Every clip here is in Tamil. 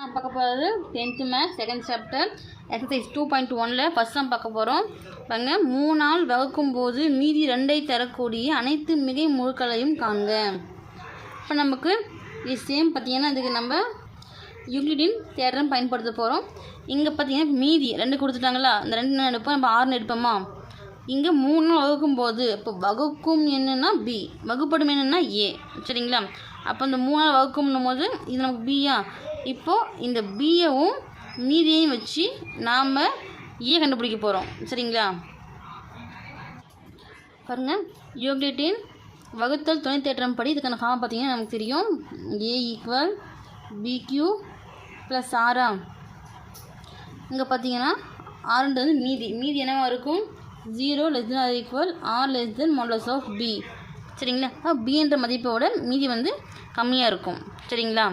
நான் பார்க்க போகிறது 10th maths second chapter exercise 2.1ல் ஃபஸ்ட் தான் பார்க்க போகிறோம். பாருங்க, 3ஆல் வகுக்கும் போது மீதி 2ஐ தரக்கூடிய அனைத்து மிகை முழுக்களையும் காண்க. இப்போ நமக்கு இது சேம் பார்த்திங்கன்னா இதுக்கு நம்ம யூக்ளிடின் தேற்றம் பயன்படுத்த போகிறோம். இங்கே பார்த்திங்கன்னா மீதி 2 கொடுத்துட்டாங்களா, அந்த 2 என்ன எடுப்போம், நம்ம 6 எடுப்போமா. இங்கே 3 வகுக்கும் போது இப்போ வகுக்கும் என்னன்னா பி, வகுப்படும் என்னன்னா ஏ, சரிங்களா. அப்போ இந்த 3ஆல் வகுக்கும்னும் போது இது நமக்கு பியா. இப்போது இந்த பியவும் மீதியையும் வச்சு நாம் ஏ கண்டுபிடிக்க போகிறோம், சரிங்களா. பாருங்கள், யூக்ளிடின் வகுத்தல் துணை தேற்றம் படி இதுக்கான ஃபார்ம் பார்த்திங்கன்னா நமக்கு தெரியும். ஏ ஈக்குவல் பிக்யூ ப்ளஸ் ஆரா. இங்கே பார்த்தீங்கன்னா ஆறுன்றது மீதி என்னவா இருக்கும், 0 ≤ r (mod of b), சரிங்களா. b என்ற மதிப்போட மீதி வந்து கம்மியாக இருக்கும், சரிங்களா.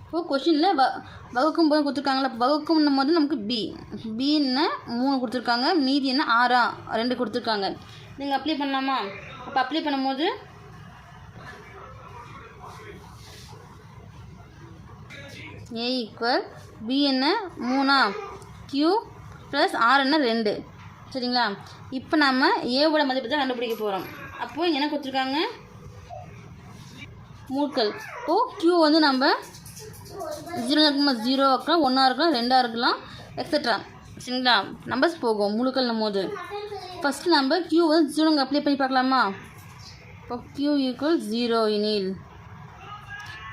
இப்போது கொஷினில் வகுக்கும் போது கொடுத்துருக்காங்களா, வகுக்கும்னும் போது நமக்கு பின்னு 3 கொடுத்துருக்காங்க, மீதி என்ன 2 கொடுத்துருக்காங்க. நீங்கள் அப்ளை பண்ணலாமா? அப்போ அப்ளை பண்ணும்போது ஏ ஈக்குவல் பி என்ன 3 q ப்ளஸ் ஆர் என்ன 2, சரிங்களா. இப்போ நம்ம ஏவோட மதிப்பு தான் கண்டுபிடிக்க போகிறோம். அப்போது என்ன கொடுத்துருக்காங்க, மூட்கள். இப்போது q வந்து நம்ம 0 இருக்குமா, 0 இருக்கலாம், 1 இருக்கலாம், 2 இருக்கலாம், எக்ஸட்ரா, சரிங்களா. நம்பர்ஸ் போகும் முழுக்கள்னும் போது. ஃபஸ்ட்டு நம்ம q வந்து 0 அப்ளை பண்ணி பார்க்கலாமா. இப்போ q ஈக்குவல் 0 எனில்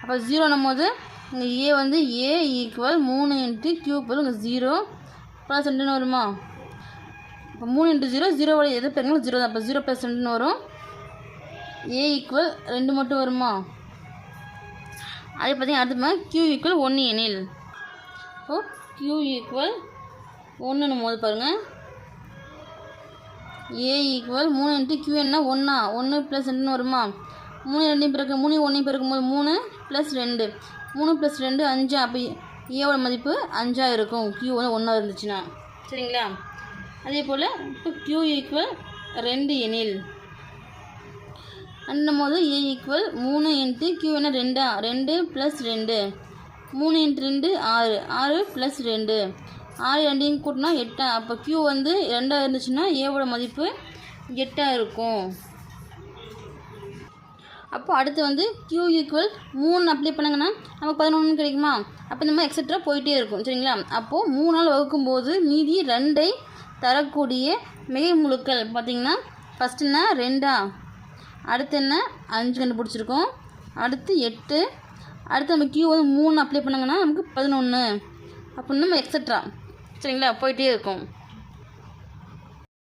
அப்போ 0னும் போது இங்கே ஏ வந்து ஏ ஈக்குவல் 3 × q போல் இங்கே 0 ப்ளஸ் 2 வருமா. இப்போ 3 × 0 0 எது பெருங்களும் 0 தான். அப்போ 0 + 2 வரும். ஏ ஈக்குவல் 2 மட்டும் வருமா. அதே பார்த்தீங்கன்னா அடுத்து q ஈக்குவல் 1 எனில், இப்போது q ஈக்குவல் 1னும் போது பாருங்கள், ஏ ஈக்குவல் 3 × q என்ன 1 + 2 வருமா. 3 2 பிறகு 3 1 பிறக்கும்போது 3 + 2 3 + 2 5. அப்போ ஏவோட மதிப்பு 5 இருக்கும், q வந்து 1 இருந்துச்சுன்னா, சரிங்களா. அதே போல் இப்போ q ஈக்குவல் 2 எனில் அன்னும் போது ஏ ஈக்குவல் 3 × q என்ன 2 + 2 3 × 2 6 + 2 6 2 கூட்டினா 8. அப்போ q வந்து 2 இருந்துச்சுன்னா ஏவோட மதிப்பு 8 இருக்கும். அப்போ அடுத்து வந்து q ஈக்குவல் 3 அப்ளை பண்ணுங்கன்னா நமக்கு 11 கிடைக்குமா. அப்போ இந்த மாதிரி எக்ஸட்ரா போயிட்டே இருக்கும், சரிங்களா. அப்போது 3ஆல் வகுக்கும்போது மீதி 2ஐ தரக்கூடிய மிகை முழுக்கள் பார்த்திங்கன்னா ஃபஸ்ட்டு என்ன 2, அடுத்து என்ன 5 கண்டுபிடிச்சிருக்கோம், அடுத்து 8, அடுத்து நம்ம q வந்து 3 அப்ளை பண்ணாங்கன்னா நமக்கு 11. அப்போ நம்ம எக்ஸட்ரா, சரிங்களா, போயிட்டே இருக்கும்.